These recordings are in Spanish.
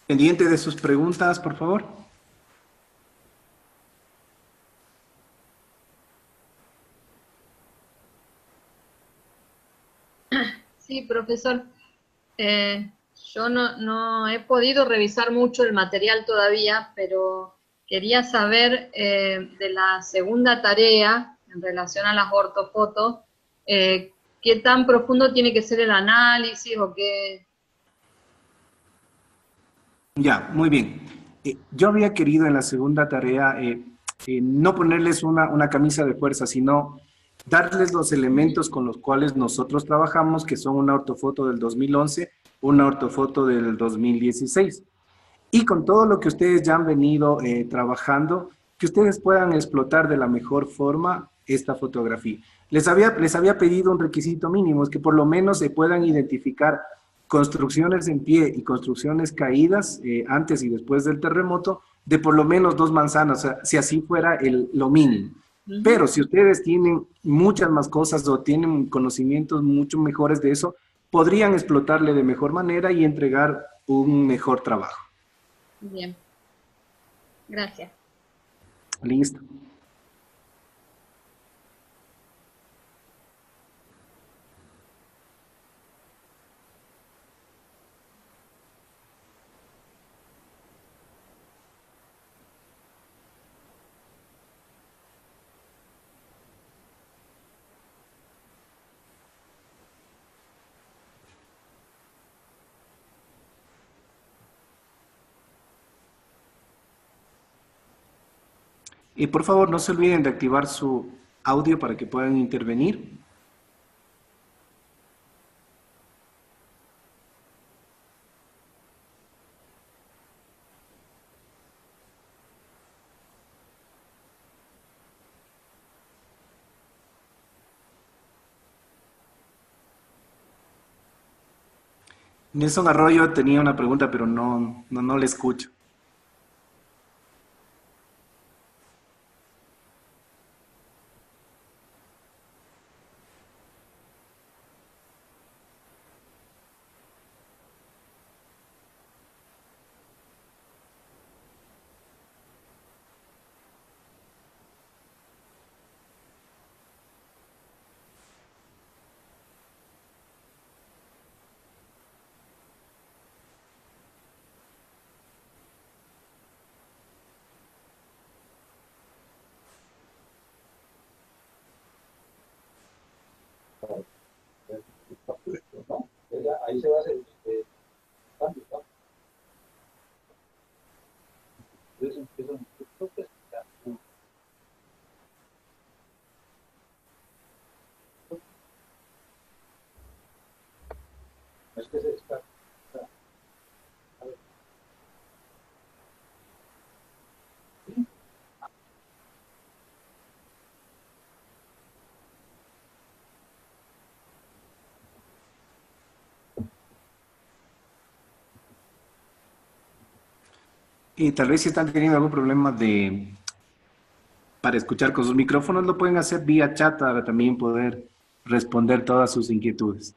Pendiente de sus preguntas, por favor. Sí, profesor. Eh, yo no he podido revisar mucho el material todavía, pero quería saber de la segunda tarea en relación a las ortofotos, qué tan profundo tiene que ser el análisis o qué. Ya, muy bien. Yo había querido en la segunda tarea no ponerles una camisa de fuerza, sino darles los elementos con los cuales nosotros trabajamos, que son una ortofoto del 2011, una ortofoto del 2016. Y con todo lo que ustedes ya han venido trabajando, que ustedes puedan explotar de la mejor forma esta fotografía. Les había pedido un requisito mínimo, es que por lo menos se puedan identificar construcciones en pie y construcciones caídas antes y después del terremoto de por lo menos 2 manzanas, o sea, si así fuera lo mínimo. Ujú. Pero si ustedes tienen muchas más cosas o tienen conocimientos mucho mejores de eso, podrían explotarle de mejor manera y entregar un mejor trabajo. Bien, gracias. Listo. Y por favor, no se olviden de activar su audio para que puedan intervenir. Nelson Arroyo tenía una pregunta, pero no le escucho. Ahí se va a hacer cambio, ¿no? Entonces empiezan no es que se descarga. Y tal vez si están teniendo algún problema para escuchar con sus micrófonos, lo pueden hacer vía chat para también poder responder todas sus inquietudes.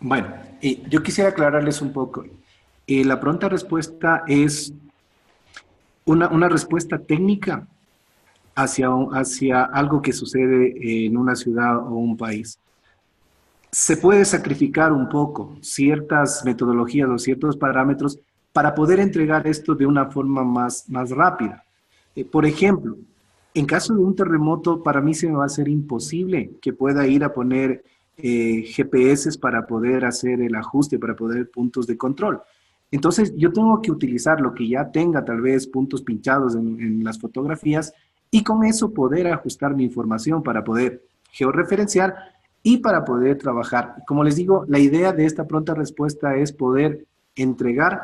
Bueno, yo quisiera aclararles un poco. La pronta respuesta es una respuesta técnica hacia algo que sucede en una ciudad o un país. Se puede sacrificar un poco ciertas metodologías o ciertos parámetros para poder entregar esto de una forma más rápida. Por ejemplo, en caso de un terremoto, para mí se me va a ser imposible que pueda ir a poner GPS para poder hacer el ajuste, para poder puntos de control. Entonces, yo tengo que utilizar lo que ya tenga, tal vez puntos pinchados en las fotografías, y con eso poder ajustar mi información para poder georreferenciar y para poder trabajar. Como les digo, la idea de esta pronta respuesta es poder entregar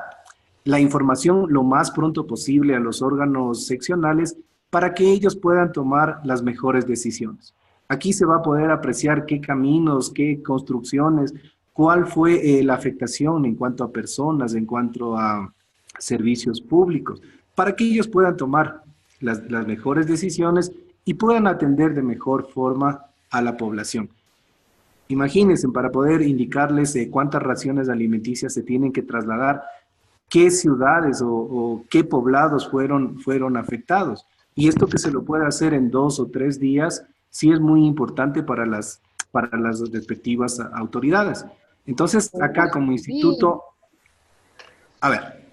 la información lo más pronto posible a los órganos seccionales para que ellos puedan tomar las mejores decisiones. Aquí se va a poder apreciar qué caminos, qué construcciones, cuál fue la afectación en cuanto a personas, en cuanto a servicios públicos, para que ellos puedan tomar las mejores decisiones y puedan atender de mejor forma a la población. Imagínense, para poder indicarles cuántas raciones alimenticias se tienen que trasladar, qué ciudades o qué poblados fueron afectados. Y esto que se lo puede hacer en 2 o 3 días, sí es muy importante para las respectivas autoridades. Entonces, acá como instituto, a ver,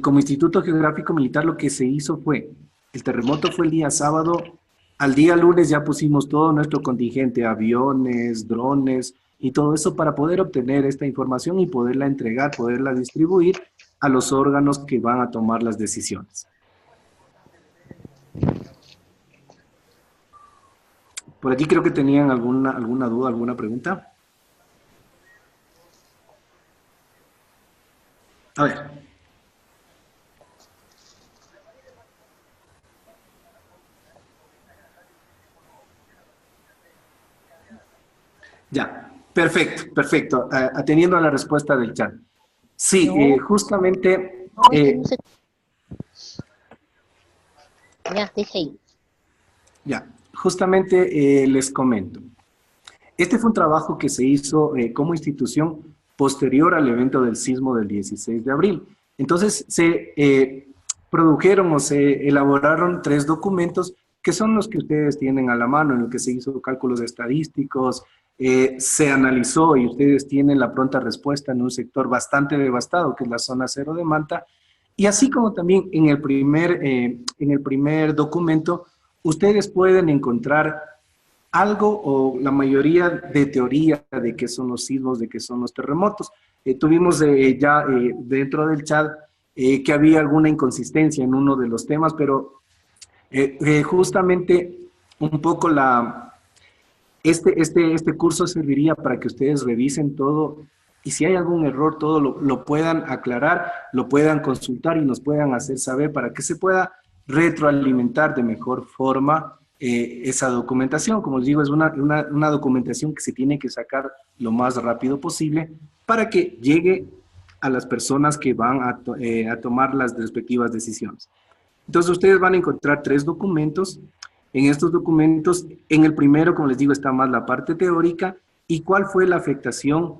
como Instituto Geográfico Militar lo que se hizo fue, el terremoto fue el día sábado, al día lunes ya pusimos todo nuestro contingente, aviones, drones y todo eso para poder obtener esta información y poderla entregar, poderla distribuir a los órganos que van a tomar las decisiones. Por aquí creo que tenían alguna duda, alguna pregunta. A ver. Ya, perfecto, perfecto. Atendiendo a la respuesta del chat. Sí, justamente... Ya, deje ahí. Ya, justamente les comento. Este fue un trabajo que se hizo como institución posterior al evento del sismo del 16 de abril. Entonces se produjeron o se elaboraron 3 documentos que son los que ustedes tienen a la mano, en el que se hizo cálculos estadísticos, se analizó y ustedes tienen la pronta respuesta en un sector bastante devastado, que es la zona cero de Manta, y así como también en el primer documento, ustedes pueden encontrar algo o la mayoría de teoría de qué son los sismos, de qué son los terremotos. Tuvimos ya dentro del chat que había alguna inconsistencia en uno de los temas, pero justamente un poco este curso serviría para que ustedes revisen todo y si hay algún error, todo lo puedan aclarar, lo puedan consultar y nos puedan hacer saber para que se pueda retroalimentar de mejor forma esa documentación. Como les digo, es una documentación que se tiene que sacar lo más rápido posible para que llegue a las personas que van a tomar las respectivas decisiones. Entonces, ustedes van a encontrar 3 documentos. En estos documentos, en el primero, como les digo, está más la parte teórica y cuál fue la afectación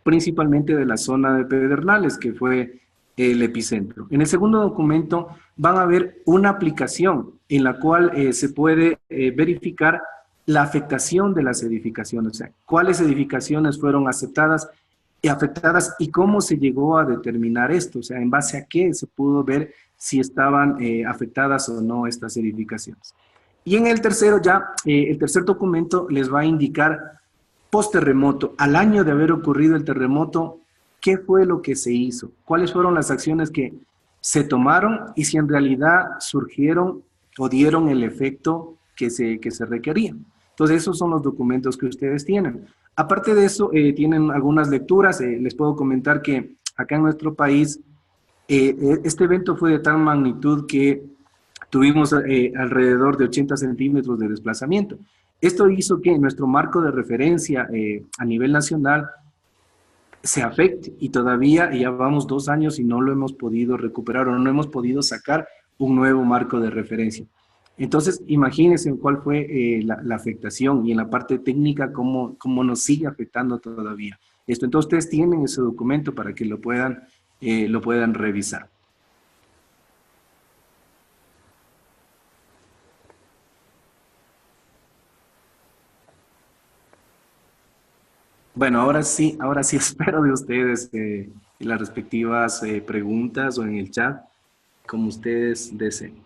principalmente de la zona de Pedernales, que fue el epicentro. En el segundo documento van a ver una aplicación en la cual se puede verificar la afectación de las edificaciones, o sea, cuáles edificaciones fueron afectadas y cómo se llegó a determinar esto, o sea, en base a qué se pudo ver si estaban afectadas o no estas edificaciones. Y en el tercero el tercer documento les va a indicar post-terremoto, al año de haber ocurrido el terremoto, ¿qué fue lo que se hizo? ¿Cuáles fueron las acciones que se tomaron y si en realidad surgieron o dieron el efecto que se requería? Entonces, esos son los documentos que ustedes tienen. Aparte de eso, tienen algunas lecturas. Les puedo comentar que acá en nuestro país, este evento fue de tal magnitud que tuvimos alrededor de 80 centímetros de desplazamiento. Esto hizo que nuestro marco de referencia a nivel nacional se afecte y todavía ya vamos 2 años y no lo hemos podido recuperar o no hemos podido sacar un nuevo marco de referencia. Entonces, imagínense cuál fue la afectación y en la parte técnica cómo nos sigue afectando todavía. Entonces, ustedes tienen ese documento para que lo puedan revisar. Bueno, ahora sí espero de ustedes las respectivas preguntas o en el chat, como ustedes deseen.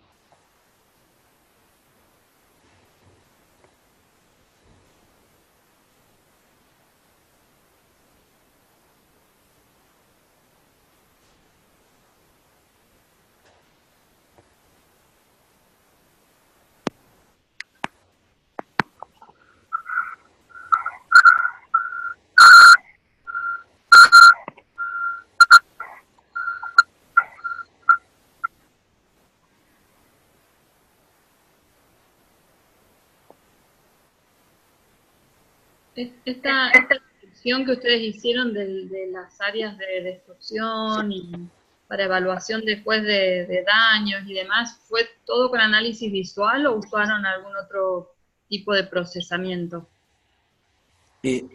Esta descripción que ustedes hicieron de las áreas de destrucción y para evaluación después de daños y demás, ¿fue todo con análisis visual o usaron algún otro tipo de procesamiento? Sí,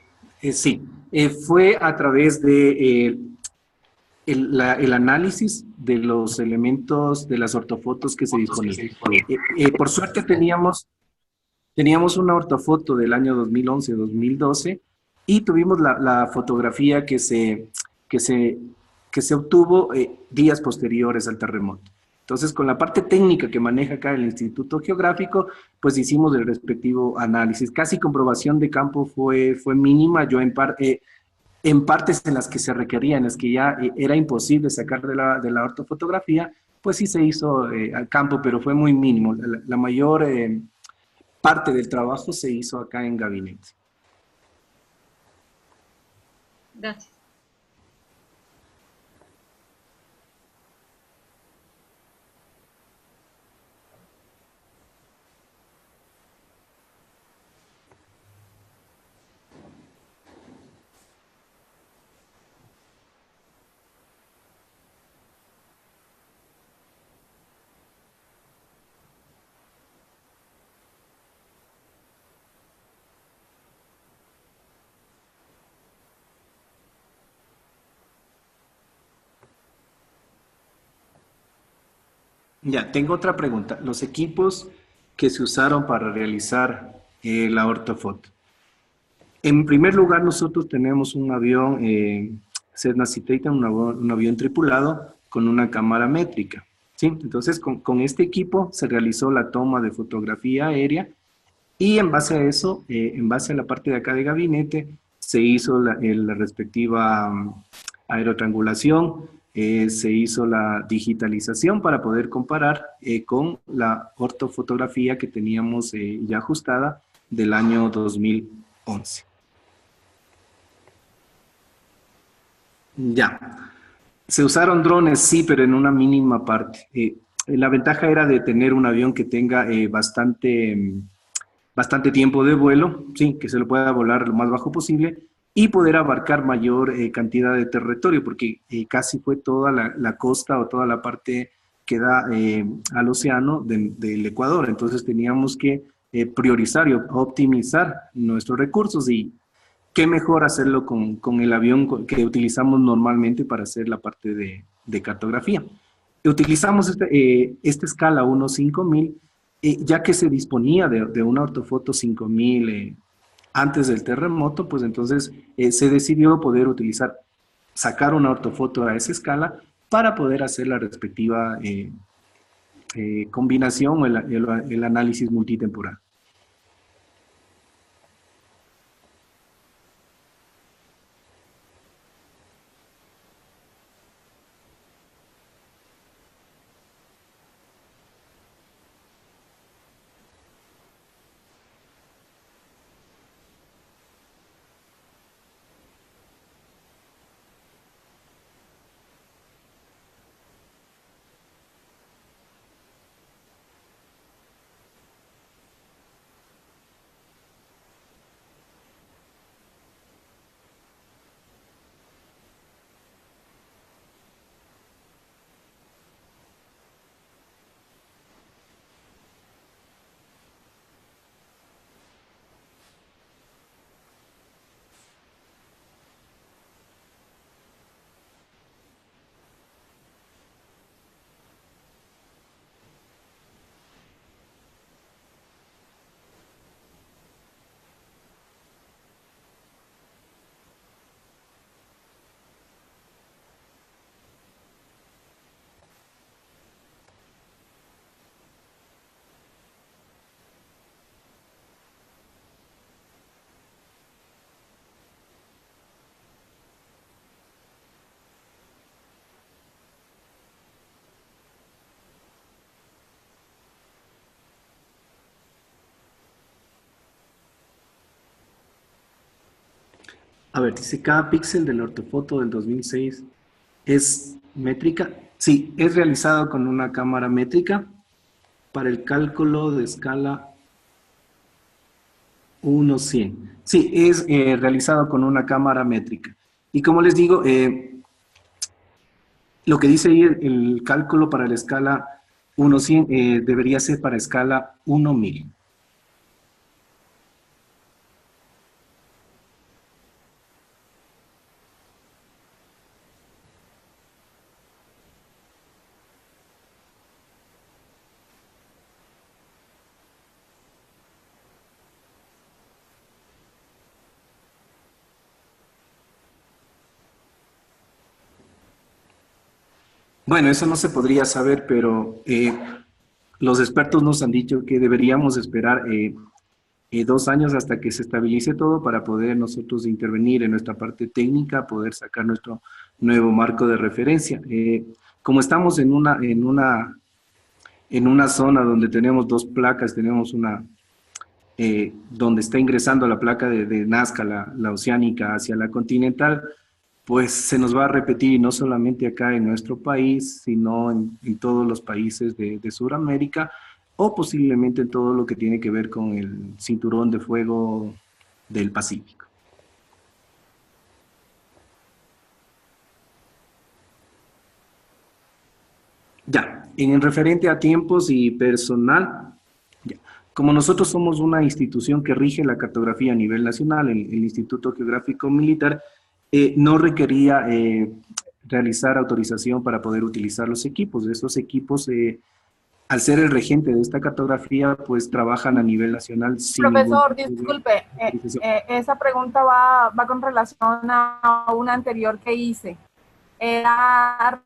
fue a través de el análisis de los elementos de las ortofotos que se disponían. Por suerte teníamos una ortofoto del año 2011-2012 y tuvimos la fotografía que se, que se obtuvo días posteriores al terremoto. Entonces, con la parte técnica que maneja acá el Instituto Geográfico, pues hicimos el respectivo análisis. Casi comprobación de campo fue mínima. Yo en partes en las que se requería, en las que ya era imposible sacar de la ortofotografía, pues sí se hizo al campo, pero fue muy mínimo. La mayor parte del trabajo se hizo acá en gabinete. Gracias. Ya, tengo otra pregunta. Los equipos que se usaron para realizar la ortofoto. En primer lugar, nosotros tenemos un avión Cessna Citation, un avión tripulado con una cámara métrica. ¿Sí? Entonces, con este equipo se realizó la toma de fotografía aérea y en base a eso, en base a la parte de acá de gabinete, se hizo la respectiva aerotriangulación, se hizo la digitalización para poder comparar con la ortofotografía que teníamos ya ajustada del año 2011. Ya. Se usaron drones, sí, pero en una mínima parte. La ventaja era de tener un avión que tenga bastante tiempo de vuelo, sí, que se lo pueda volar lo más bajo posible y poder abarcar mayor cantidad de territorio, porque casi fue toda la costa o toda la parte que da al océano del Ecuador. Entonces teníamos que priorizar y optimizar nuestros recursos y qué mejor hacerlo con el avión que utilizamos normalmente para hacer la parte de cartografía. Utilizamos esta escala 1:5000, ya que se disponía de una ortofoto 5000 antes del terremoto, pues entonces se decidió poder sacar una ortofoto a esa escala para poder hacer la respectiva combinación o el análisis multitemporal. A ver, dice, cada píxel de la ortofoto del 2006 es métrica. Sí, es realizado con una cámara métrica para el cálculo de escala. 1:100. Sí, es realizado con una cámara métrica. Y como les digo, lo que dice ahí el cálculo para la escala 1:100 debería ser para escala 1:1000. Bueno, eso no se podría saber, pero los expertos nos han dicho que deberíamos esperar 2 años hasta que se estabilice todo para poder nosotros intervenir en nuestra parte técnica, poder sacar nuestro nuevo marco de referencia. Como estamos en una zona donde tenemos dos placas, tenemos una donde está ingresando la placa de Nazca, la oceánica, hacia la continental, pues se nos va a repetir, y no solamente acá en nuestro país, sino en todos los países de Sudamérica, o posiblemente en todo lo que tiene que ver con el cinturón de fuego del Pacífico. Ya, en referente a tiempos y personal, ya. Como nosotros somos una institución que rige la cartografía a nivel nacional, el Instituto Geográfico Militar, no requería realizar autorización para poder utilizar los equipos. Estos equipos, al ser el regente de esta cartografía, pues trabajan a nivel nacional sin Profesor, ningún tipo de disculpe, autorización. esa pregunta va con relación a una anterior que hice. Era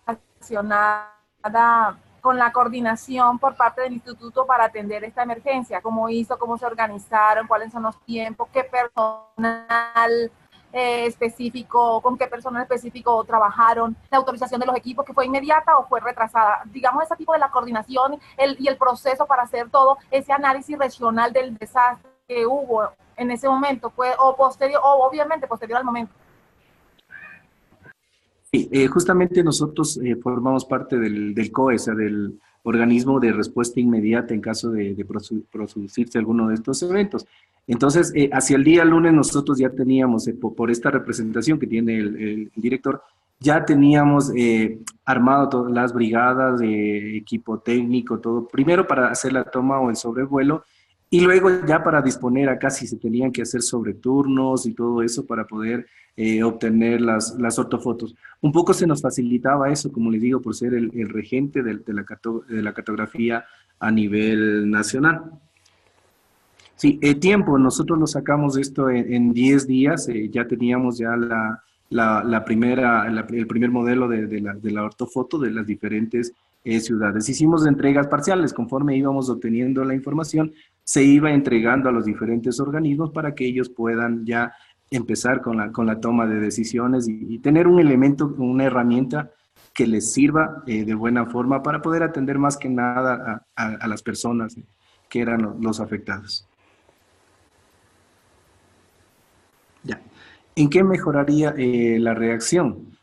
relacionada con la coordinación por parte del instituto para atender esta emergencia. ¿Cómo hizo? ¿Cómo se organizaron? ¿Cuáles son los tiempos? ¿Qué personal específico, con qué personal específico trabajaron? ¿La autorización de los equipos que fue inmediata o fue retrasada? Digamos, ese tipo de la coordinación y el proceso para hacer todo ese análisis regional del desastre que hubo en ese momento, fue o posterior, o obviamente posterior al momento. Sí, justamente nosotros formamos parte del COE, o sea, del organismo de respuesta inmediata en caso de producirse alguno de estos eventos. Entonces, hacia el día lunes nosotros ya teníamos, por esta representación que tiene el director, ya teníamos armado todas las brigadas, equipo técnico, todo, primero para hacer la toma o el sobrevuelo, y luego ya para disponer acá si se tenían que hacer sobreturnos y todo eso para poder obtener las ortofotos. Un poco se nos facilitaba eso, como les digo, por ser el regente de la cartografía a nivel nacional. Sí, tiempo, nosotros lo sacamos esto en 10 días, ya teníamos ya el primer modelo de la ortofoto de las diferentes ciudades. Hicimos entregas parciales, conforme íbamos obteniendo la información, se iba entregando a los diferentes organismos para que ellos puedan ya empezar con la toma de decisiones y tener un elemento, una herramienta que les sirva de buena forma para poder atender más que nada a las personas que eran los afectados. Ya. ¿En qué mejoraría la reacción?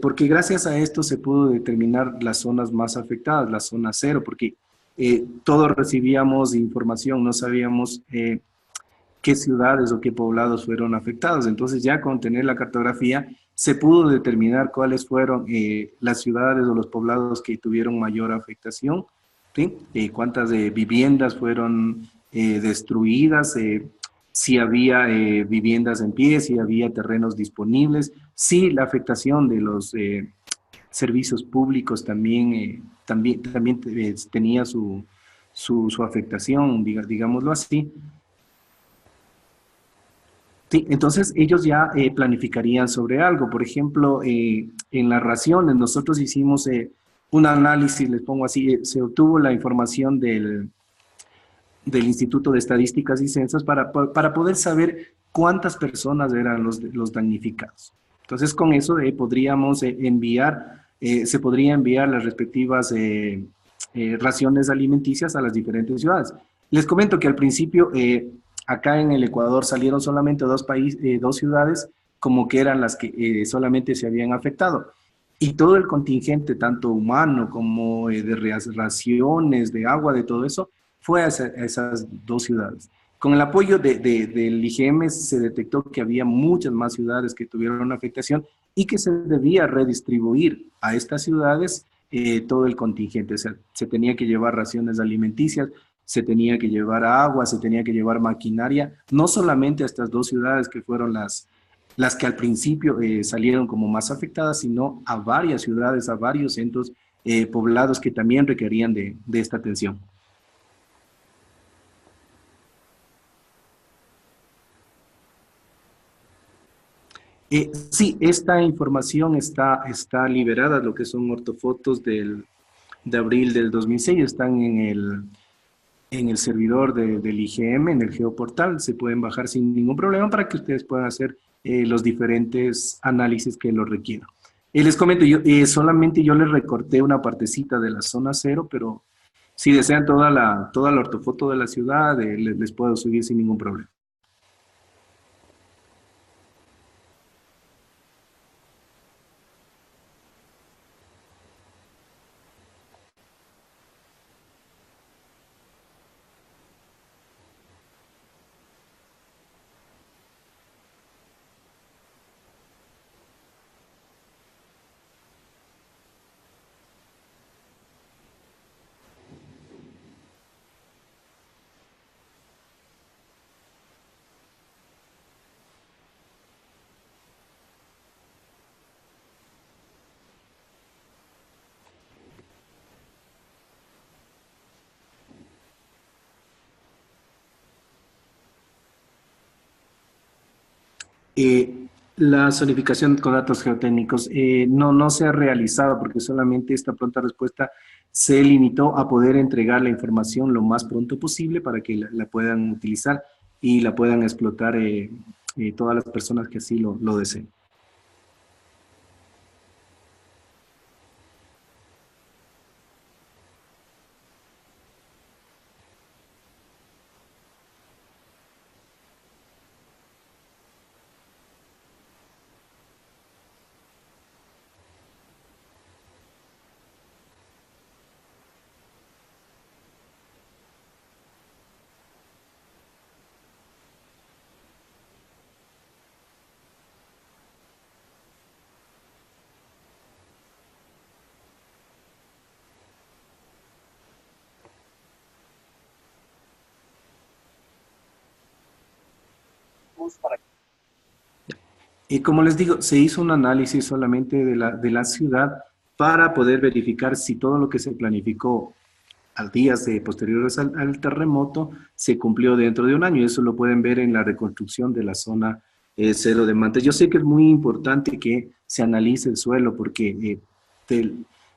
Porque gracias a esto se pudo determinar las zonas más afectadas, la zona cero, porque todos recibíamos información, no sabíamos qué ciudades o qué poblados fueron afectados. Entonces ya con tener la cartografía se pudo determinar cuáles fueron las ciudades o los poblados que tuvieron mayor afectación, ¿sí? Cuántas viviendas fueron destruidas, si había viviendas en pie, si había terrenos disponibles, si la afectación de los servicios públicos también tenía su afectación, digámoslo así. Sí, entonces ellos ya planificarían sobre algo. Por ejemplo, en las raciones nosotros hicimos un análisis, les pongo así, se obtuvo la información del Instituto de Estadísticas y Censos para poder saber cuántas personas eran los damnificados. Entonces con eso podríamos se podría enviar las respectivas raciones alimenticias a las diferentes ciudades. Les comento que al principio acá en el Ecuador salieron solamente dos ciudades como que eran las que solamente se habían afectado. Y todo el contingente, tanto humano como de raciones, de agua, de todo eso, fue a esas dos ciudades. Con el apoyo del IGM se detectó que había muchas más ciudades que tuvieron una afectación y que se debía redistribuir a estas ciudades todo el contingente. O sea, se tenía que llevar raciones alimenticias, se tenía que llevar agua, se tenía que llevar maquinaria, no solamente a estas dos ciudades que fueron las que al principio salieron como más afectadas, sino a varias ciudades, a varios centros poblados que también requerían de esta atención. Sí, esta información está liberada, lo que son ortofotos de abril del 2006, están en el servidor del IGM, en el geoportal, se pueden bajar sin ningún problema para que ustedes puedan hacer los diferentes análisis que lo requieran. Les comento, solamente yo les recorté una partecita de la zona cero, pero si desean toda la ortofoto de la ciudad, les puedo subir sin ningún problema. La zonificación con datos geotécnicos no se ha realizado porque solamente esta pronta respuesta se limitó a poder entregar la información lo más pronto posible para que la puedan utilizar y la puedan explotar todas las personas que así lo deseen. Y como les digo, se hizo un análisis solamente de la ciudad para poder verificar si todo lo que se planificó al días posteriores al terremoto se cumplió dentro de un año. Eso lo pueden ver en la reconstrucción de la zona cero de Manta. Yo sé que es muy importante que se analice el suelo porque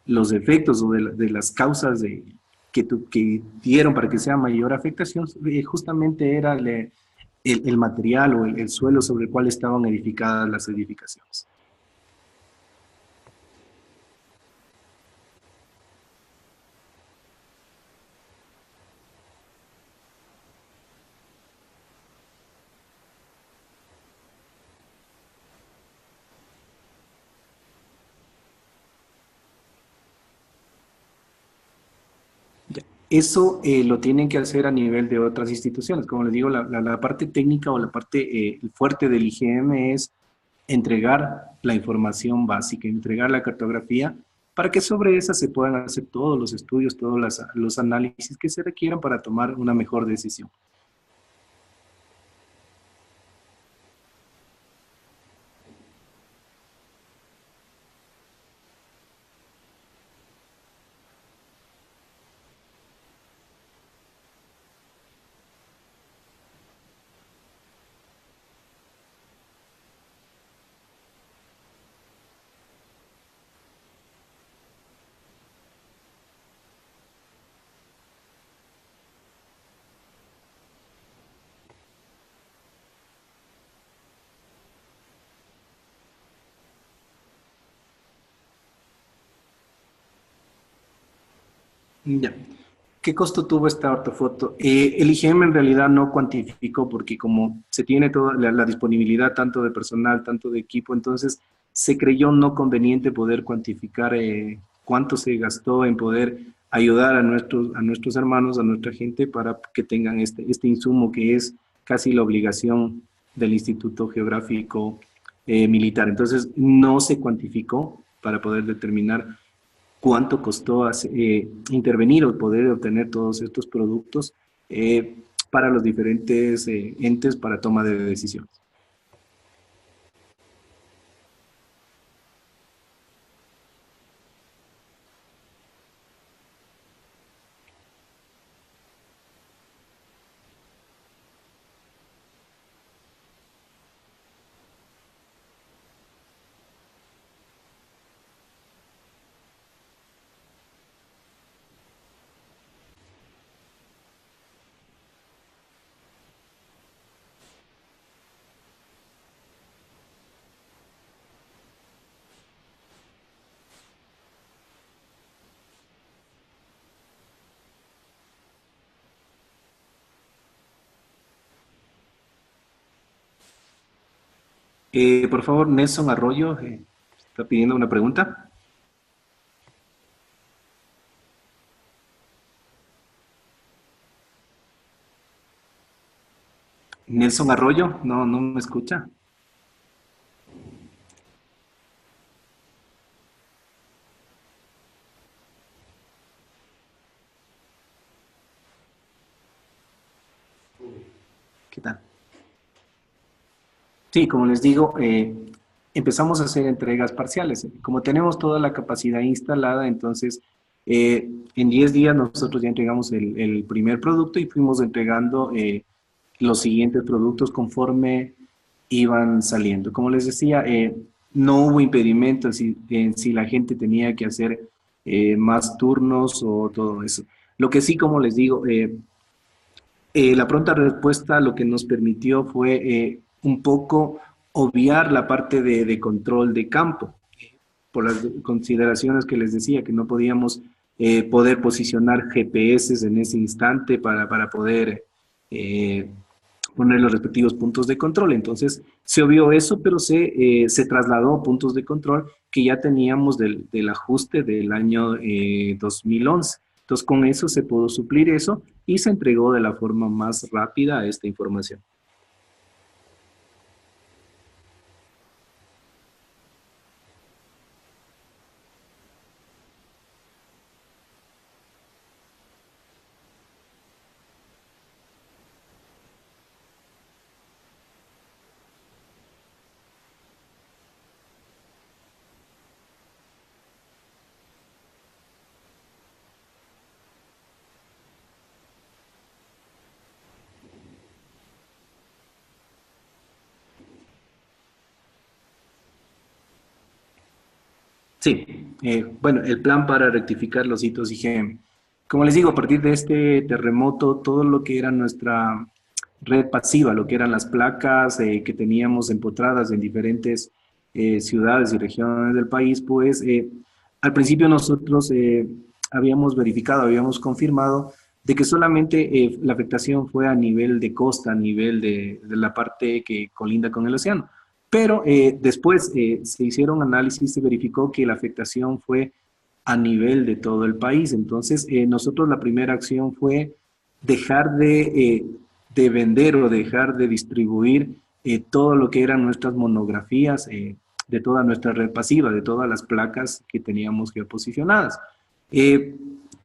los efectos o de las causas que dieron para que sea mayor afectación justamente era el material o el suelo sobre el cual estaban edificadas las edificaciones. Eso lo tienen que hacer a nivel de otras instituciones. Como les digo, la parte técnica o la parte fuerte del IGM es entregar la información básica, entregar la cartografía, para que sobre esa se puedan hacer todos los estudios, todos los análisis que se requieran para tomar una mejor decisión. Ya. ¿Qué costo tuvo esta ortofoto? El IGM en realidad no cuantificó porque como se tiene toda la disponibilidad tanto de personal, tanto de equipo, entonces se creyó no conveniente poder cuantificar cuánto se gastó en poder ayudar a nuestros hermanos, a nuestra gente, para que tengan este insumo que es casi la obligación del Instituto Geográfico Militar. Entonces, no se cuantificó para poder determinar cuánto costó intervenir o poder obtener todos estos productos para los diferentes entes para toma de decisiones. Por favor, Nelson Arroyo está pidiendo una pregunta. Nelson Arroyo, no me escucha. ¿Qué tal? Sí, como les digo, empezamos a hacer entregas parciales. Como tenemos toda la capacidad instalada, entonces en 10 días nosotros ya entregamos el primer producto y fuimos entregando los siguientes productos conforme iban saliendo. Como les decía, no hubo impedimento en si la gente tenía que hacer más turnos o todo eso. Lo que sí, como les digo, la pronta respuesta lo que nos permitió fue un poco obviar la parte de control de campo, por las consideraciones que les decía, que no podíamos poder posicionar GPS en ese instante para poder poner los respectivos puntos de control. Entonces se obvió eso, pero se trasladó a puntos de control que ya teníamos del ajuste del año 2011. Entonces con eso se pudo suplir eso y se entregó de la forma más rápida esta información. Sí, bueno, el plan para rectificar los hitos IGM. Como les digo, a partir de este terremoto, todo lo que era nuestra red pasiva, lo que eran las placas que teníamos empotradas en diferentes ciudades y regiones del país, pues al principio nosotros habíamos verificado, habíamos confirmado de que solamente la afectación fue a nivel de costa, a nivel de la parte que colinda con el océano. Pero después se hicieron análisis, se verificó que la afectación fue a nivel de todo el país. Entonces, nosotros la primera acción fue dejar de vender o dejar de distribuir todo lo que eran nuestras monografías de toda nuestra red pasiva, de todas las placas que teníamos geoposicionadas.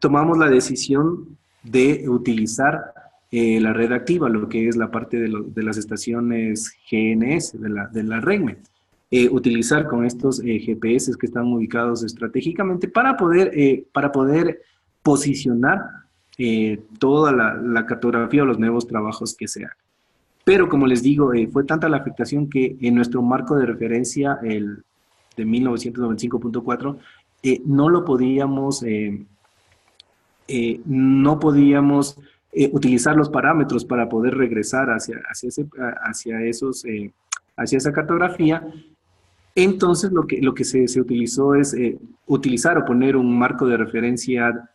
Tomamos la decisión de utilizar la red activa, lo que es la parte de las estaciones GNS, de la REGME. Utilizar con estos GPS que están ubicados estratégicamente para poder posicionar toda la cartografía o los nuevos trabajos que se hagan. Pero como les digo, fue tanta la afectación que en nuestro marco de referencia, el de 1995.4, no lo podíamos, utilizar los parámetros para poder regresar hacia esa cartografía. Entonces lo que se utilizó es utilizar o poner un marco de referencia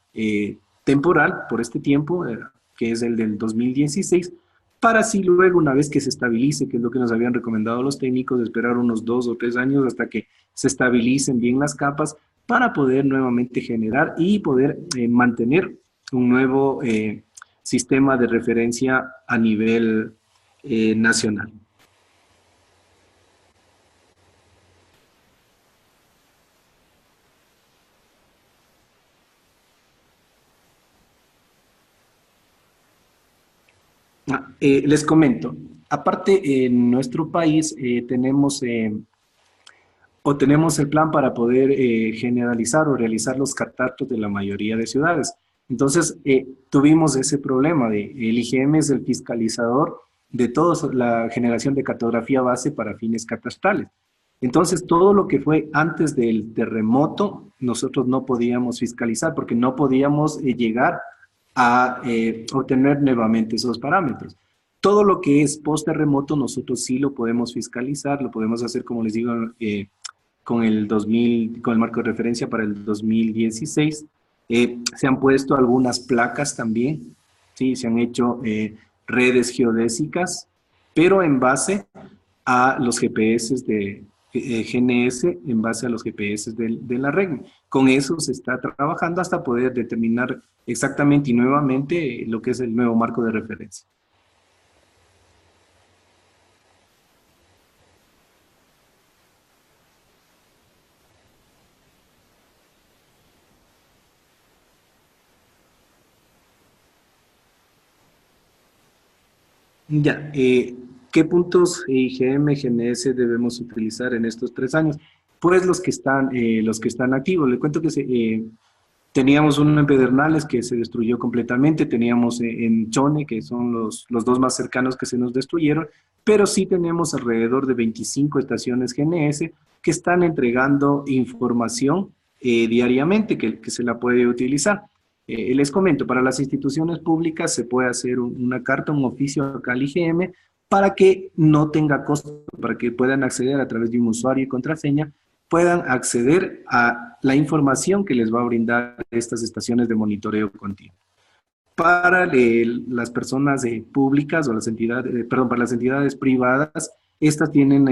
temporal por este tiempo, que es el del 2016, para así luego, una vez que se estabilice, que es lo que nos habían recomendado los técnicos, esperar unos 2 o 3 años hasta que se estabilicen bien las capas, para poder nuevamente generar y poder mantener un nuevo sistema de referencia a nivel nacional. Les comento, aparte en nuestro país tenemos el plan para poder generalizar o realizar los catastros de la mayoría de ciudades. Entonces, tuvimos ese problema el IGM es el fiscalizador de toda la generación de cartografía base para fines catastrales. Entonces, todo lo que fue antes del terremoto, nosotros no podíamos fiscalizar porque no podíamos llegar a obtener nuevamente esos parámetros. Todo lo que es post-terremoto, nosotros sí lo podemos fiscalizar, lo podemos hacer, como les digo, con el marco de referencia para el 2016. Se han puesto algunas placas también, ¿sí? Se han hecho redes geodésicas, pero en base a los GPS de GNS, en base a los GPS de la red. Con eso se está trabajando hasta poder determinar exactamente y nuevamente lo que es el nuevo marco de referencia. Ya, ¿qué puntos IGM, GNS debemos utilizar en estos 3 años? Pues los que están activos. Le cuento que teníamos uno en Pedernales que se destruyó completamente, teníamos en Chone, que son los 2 más cercanos que se nos destruyeron, pero sí tenemos alrededor de 25 estaciones GNS que están entregando información diariamente que se la puede utilizar. Les comento, para las instituciones públicas se puede hacer una carta, un oficio acá al IGM para que no tenga costo, para que puedan acceder a través de un usuario y contraseña, puedan acceder a la información que les va a brindar estas estaciones de monitoreo continuo. Para las personas públicas o las entidades, para las entidades privadas, estas tienen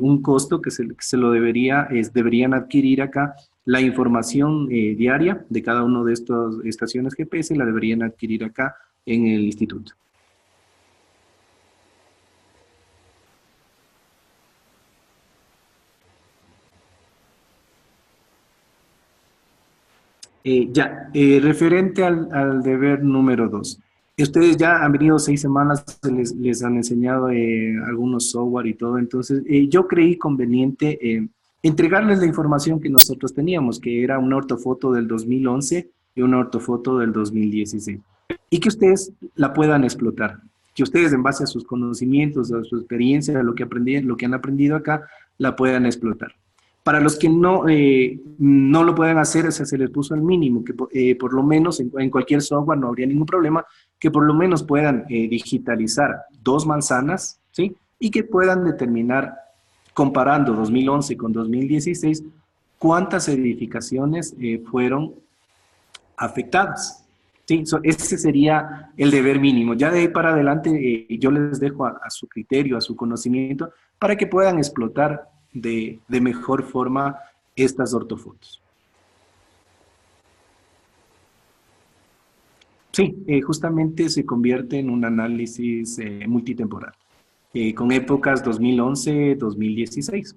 un costo que se lo deberían adquirir acá. La información diaria de cada uno de estas estaciones GPS la deberían adquirir acá en el instituto. Referente al deber número 2. Ustedes ya han venido 6 semanas, les han enseñado algunos software y todo, entonces yo creí conveniente entregarles la información que nosotros teníamos, que era una ortofoto del 2011 y una ortofoto del 2016, y que ustedes la puedan explotar, que ustedes en base a sus conocimientos, a su experiencia, a lo que han aprendido acá, la puedan explotar. Para los que no lo pueden hacer, se les puso el mínimo, que por lo menos en cualquier software no habría ningún problema, que por lo menos puedan digitalizar 2 manzanas, ¿sí? Y que puedan determinar, comparando 2011 con 2016, cuántas edificaciones fueron afectadas. Sí, ese sería el deber mínimo. Ya de ahí para adelante yo les dejo a su criterio, a su conocimiento, para que puedan explotar de mejor forma estas ortofotos. Sí, justamente se convierte en un análisis multitemporal, con épocas 2011-2016.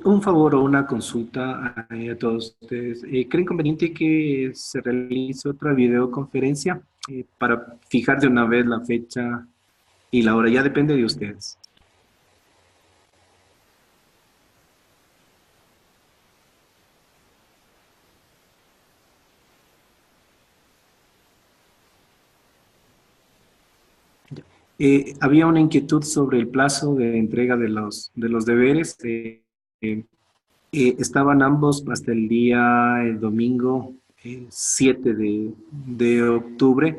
Un favor o una consulta a todos ustedes. ¿Creen conveniente que se realice otra videoconferencia para fijar de una vez la fecha y la hora ya depende de ustedes. Había una inquietud sobre el plazo de entrega de los deberes. Eh, estaban ambos hasta el domingo 7 de octubre,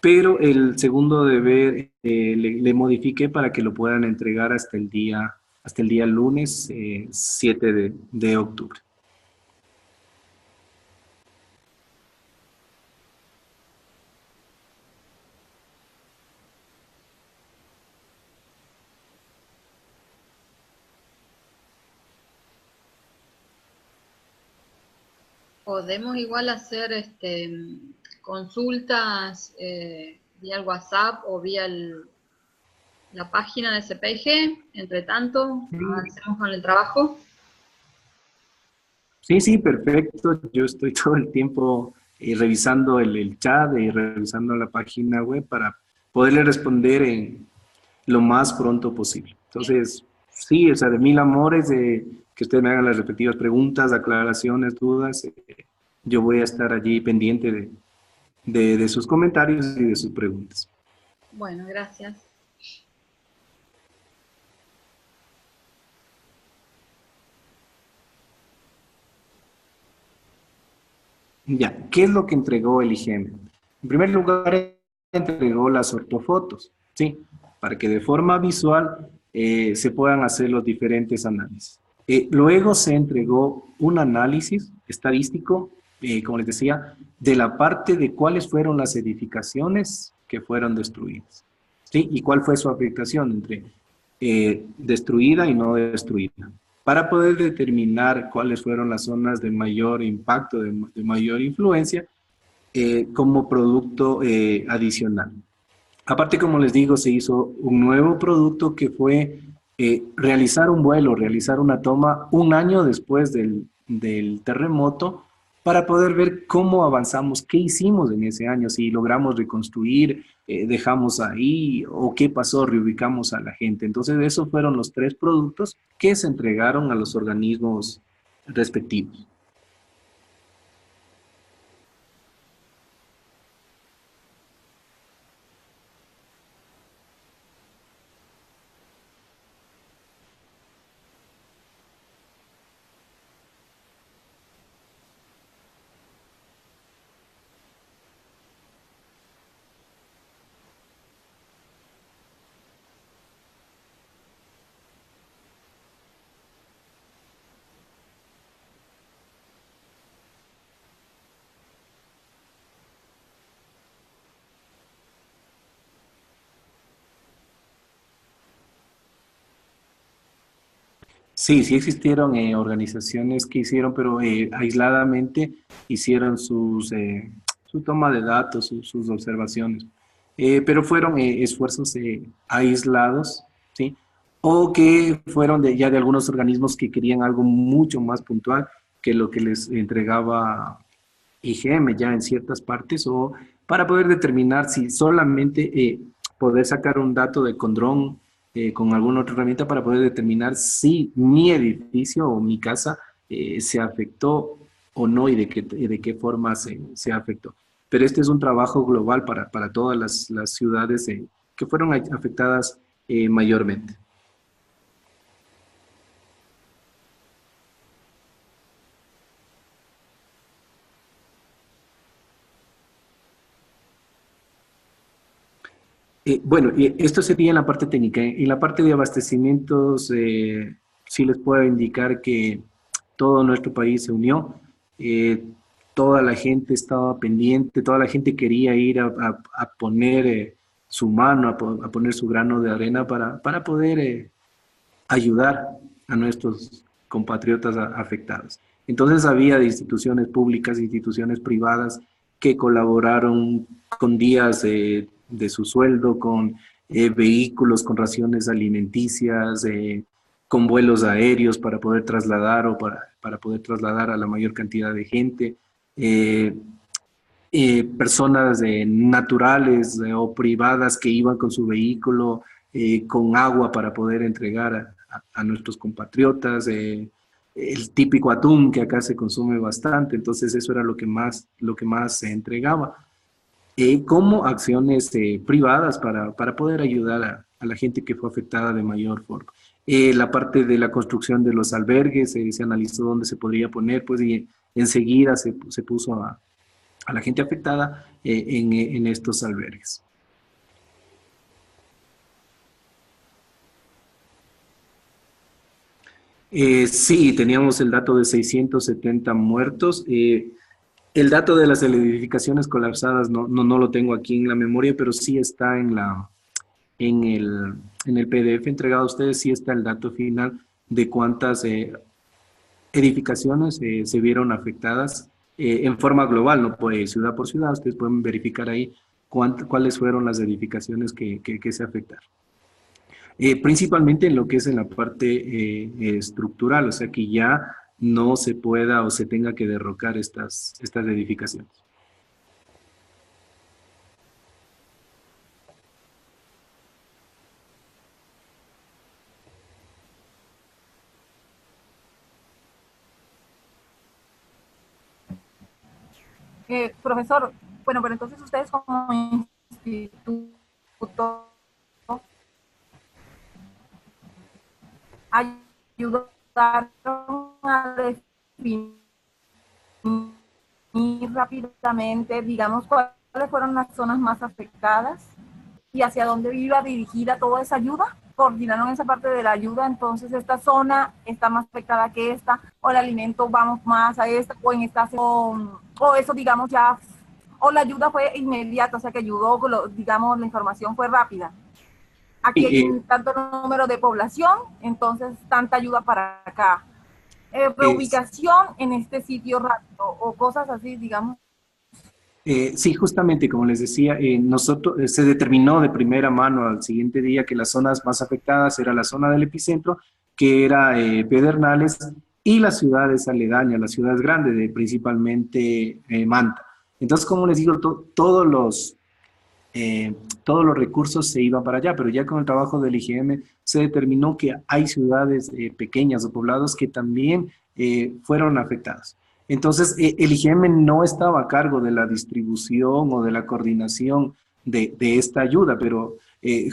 pero el segundo deber le modifiqué para que lo puedan entregar hasta el día lunes 7 de octubre. Podemos igual hacer consultas vía el WhatsApp o vía la página de CPIG. Entre tanto, avancemos con el trabajo. Sí, sí, perfecto. Yo estoy todo el tiempo revisando el chat y revisando la página web para poderle responder en lo más pronto posible. Entonces, sí, o sea, de mil amores, de que ustedes me hagan las respectivas preguntas, aclaraciones, dudas. Yo voy a estar allí pendiente de sus comentarios y de sus preguntas. Bueno, gracias. Ya, ¿qué es lo que entregó el IGM? En primer lugar, entregó las ortofotos, ¿sí? Para que de forma visual se puedan hacer los diferentes análisis. Luego se entregó un análisis estadístico, como les decía, de la parte de cuáles fueron las edificaciones que fueron destruidas, ¿sí? Y cuál fue su afectación entre destruida y no destruida, para poder determinar cuáles fueron las zonas de mayor impacto, de mayor influencia, como producto adicional. Aparte, como les digo, se hizo un nuevo producto que fue realizar un vuelo, realizar una toma un año después del terremoto, para poder ver cómo avanzamos, qué hicimos en ese año, si logramos reconstruir, dejamos ahí, o qué pasó, reubicamos a la gente. Entonces, esos fueron los tres productos que se entregaron a los organismos respectivos. Sí, sí existieron organizaciones que hicieron, pero aisladamente hicieron su toma de datos, sus observaciones. Pero fueron esfuerzos aislados, ¿sí? O que fueron ya de algunos organismos que querían algo mucho más puntual que lo que les entregaba IGM ya en ciertas partes, o para poder determinar si solamente poder sacar un dato de Condrón con alguna otra herramienta para poder determinar si mi edificio o mi casa se afectó o no, y de qué forma se afectó. Pero este es un trabajo global para todas las ciudades que fueron afectadas mayormente. Bueno, y esto sería en la parte técnica. En la parte de abastecimientos, sí les puedo indicar que todo nuestro país se unió. eh, Toda la gente estaba pendiente, toda la gente quería ir a poner su mano, a poner su grano de arena para poder ayudar a nuestros compatriotas afectados. Entonces había de instituciones públicas, instituciones privadas que colaboraron con días de su sueldo, con vehículos, con raciones alimenticias, con vuelos aéreos para poder trasladar o para poder trasladar a la mayor cantidad de gente. personas naturales o privadas que iban con su vehículo con agua para poder entregar a nuestros compatriotas, el típico atún que acá se consume bastante, entonces eso era lo que más se entregaba, como acciones privadas para poder ayudar a la gente que fue afectada de mayor forma. La parte de la construcción de los albergues, se analizó dónde se podría poner, pues y enseguida se puso a la gente afectada en estos albergues. Sí, teníamos el dato de 670 muertos. El dato de las edificaciones colapsadas no lo tengo aquí en la memoria, pero sí está en el PDF entregado a ustedes, sí está el dato final de cuántas edificaciones se vieron afectadas en forma global, no pues, ciudad por ciudad. Ustedes pueden verificar ahí cuáles fueron las edificaciones que se afectaron. Principalmente en lo que es en la parte estructural, o sea que ya no se pueda o se tenga que derrocar estas edificaciones. Profesor, bueno, pero entonces ustedes como instituto ayudaron a definir rápidamente, digamos, cuáles fueron las zonas más afectadas y hacia dónde iba dirigida toda esa ayuda. Coordinaron esa parte de la ayuda, entonces esta zona está más afectada que esta, o el alimento vamos más a esta, o en esta, o eso digamos ya, o la ayuda fue inmediata, o sea que ayudó, digamos, la información fue rápida. Aquí hay un tanto número de población, entonces tanta ayuda para acá. Reubicación en este sitio rápido, o cosas así, digamos. Sí, justamente como les decía, nosotros se determinó de primera mano al siguiente día que las zonas más afectadas era la zona del epicentro, que era Pedernales, y las ciudades aledañas, las ciudades grandes, principalmente Manta. Entonces, como les digo, todos los recursos se iban para allá, pero ya con el trabajo del IGM se determinó que hay ciudades pequeñas o poblados que también fueron afectadas. Entonces, el IGM no estaba a cargo de la distribución o de la coordinación de esta ayuda, pero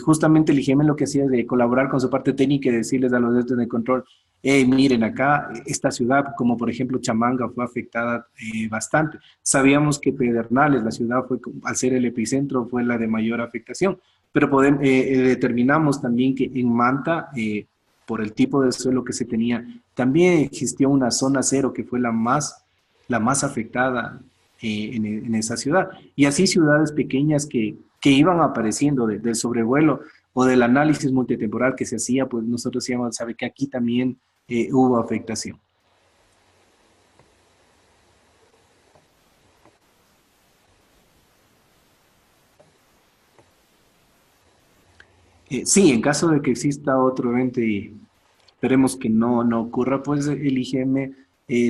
justamente el IGM lo que hacía es de colaborar con su parte técnica y decirles a los entes de control, miren acá, esta ciudad, como por ejemplo Chamanga, fue afectada bastante. Sabíamos que Pedernales, la ciudad, al ser el epicentro, fue la de mayor afectación, pero determinamos también que en Manta, por el tipo de suelo que se tenía, también existió una zona cero que fue la más afectada en esa ciudad. Y así ciudades pequeñas que iban apareciendo del sobrevuelo o del análisis multitemporal que se hacía, pues nosotros decíamos, sabe que aquí también hubo afectación. Sí, en caso de que exista otro evento y esperemos que no ocurra, pues el IGM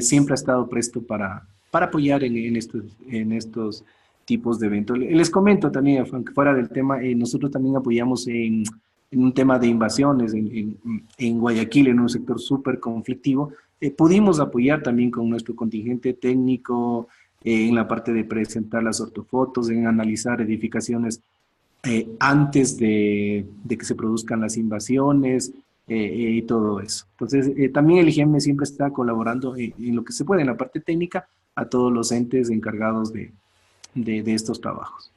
siempre ha estado presto para apoyar en estos tipos de eventos. Les comento también, aunque fuera del tema, nosotros también apoyamos en un tema de invasiones en Guayaquil, en un sector súper conflictivo. Pudimos apoyar también con nuestro contingente técnico en la parte de presentar las ortofotos, en analizar edificaciones antes de que se produzcan las invasiones y todo eso. Entonces, también el IGM siempre está colaborando en lo que se puede, en la parte técnica, a todos los entes encargados de estos trabajos.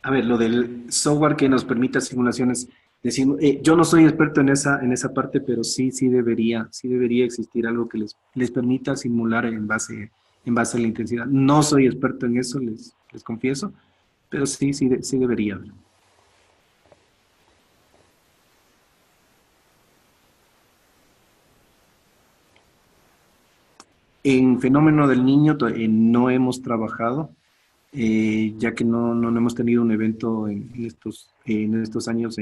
A ver, lo del software que nos permita simulaciones, decimos, yo no soy experto en esa parte, pero sí debería existir algo que les permita simular en base a la intensidad. No soy experto en eso, les confieso, pero sí debería haber. En fenómeno del niño no hemos trabajado, ya que no hemos tenido un evento en estos años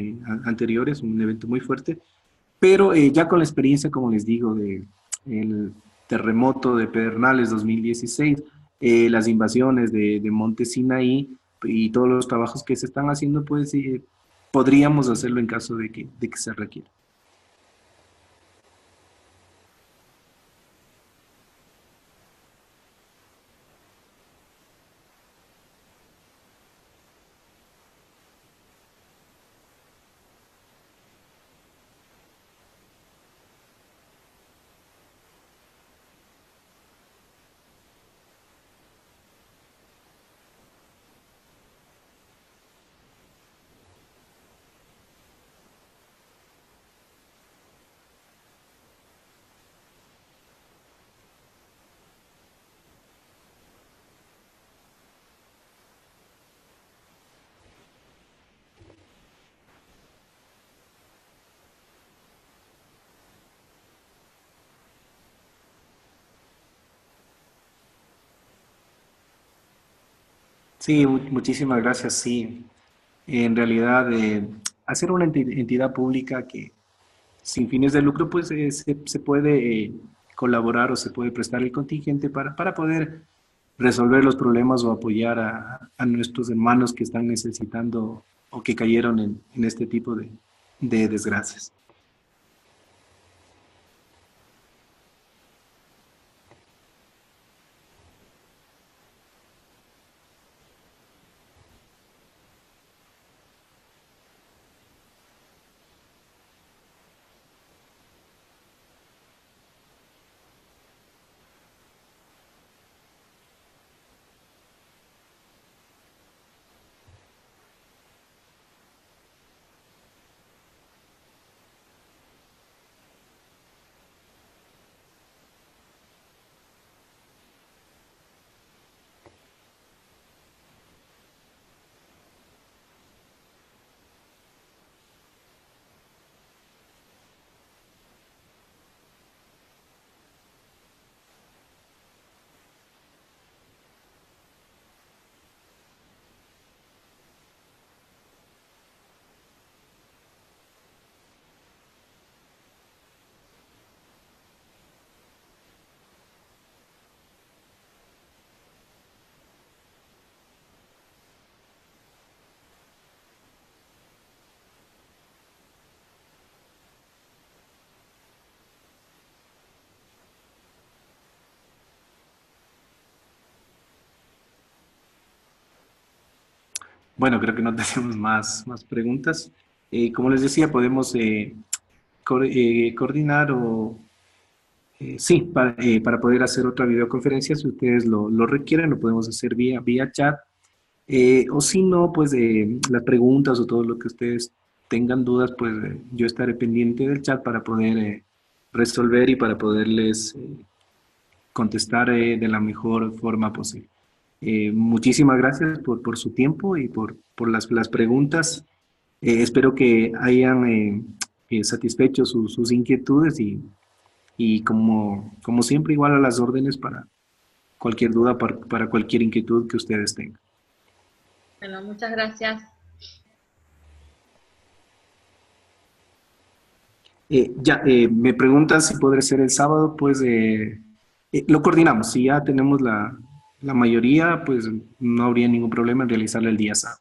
anteriores, un evento muy fuerte, pero ya con la experiencia, como les digo, el terremoto de Pedernales 2016, las invasiones de Monte Sinaí y todos los trabajos que se están haciendo, pues podríamos hacerlo en caso de que se requiera. Sí, muchísimas gracias. Sí, en realidad, hacer una entidad pública que sin fines de lucro, pues se puede colaborar o se puede prestar el contingente para poder resolver los problemas o apoyar a nuestros hermanos que están necesitando o que cayeron en este tipo de desgracias. Bueno, creo que no tenemos más preguntas. Como les decía, podemos coordinar sí, para poder hacer otra videoconferencia, si ustedes lo requieren, lo podemos hacer vía chat. O si no, pues las preguntas o todo lo que ustedes tengan dudas, pues yo estaré pendiente del chat para poder resolver y para poderles contestar de la mejor forma posible. Muchísimas gracias por su tiempo y por las preguntas. Espero que hayan satisfecho sus inquietudes y como siempre, igual a las órdenes para cualquier duda, para cualquier inquietud que ustedes tengan. Bueno, muchas gracias. Me preguntan si podrá ser el sábado, pues lo coordinamos. Si ya tenemos la mayoría, pues no habría ningún problema en realizarlo el día sábado.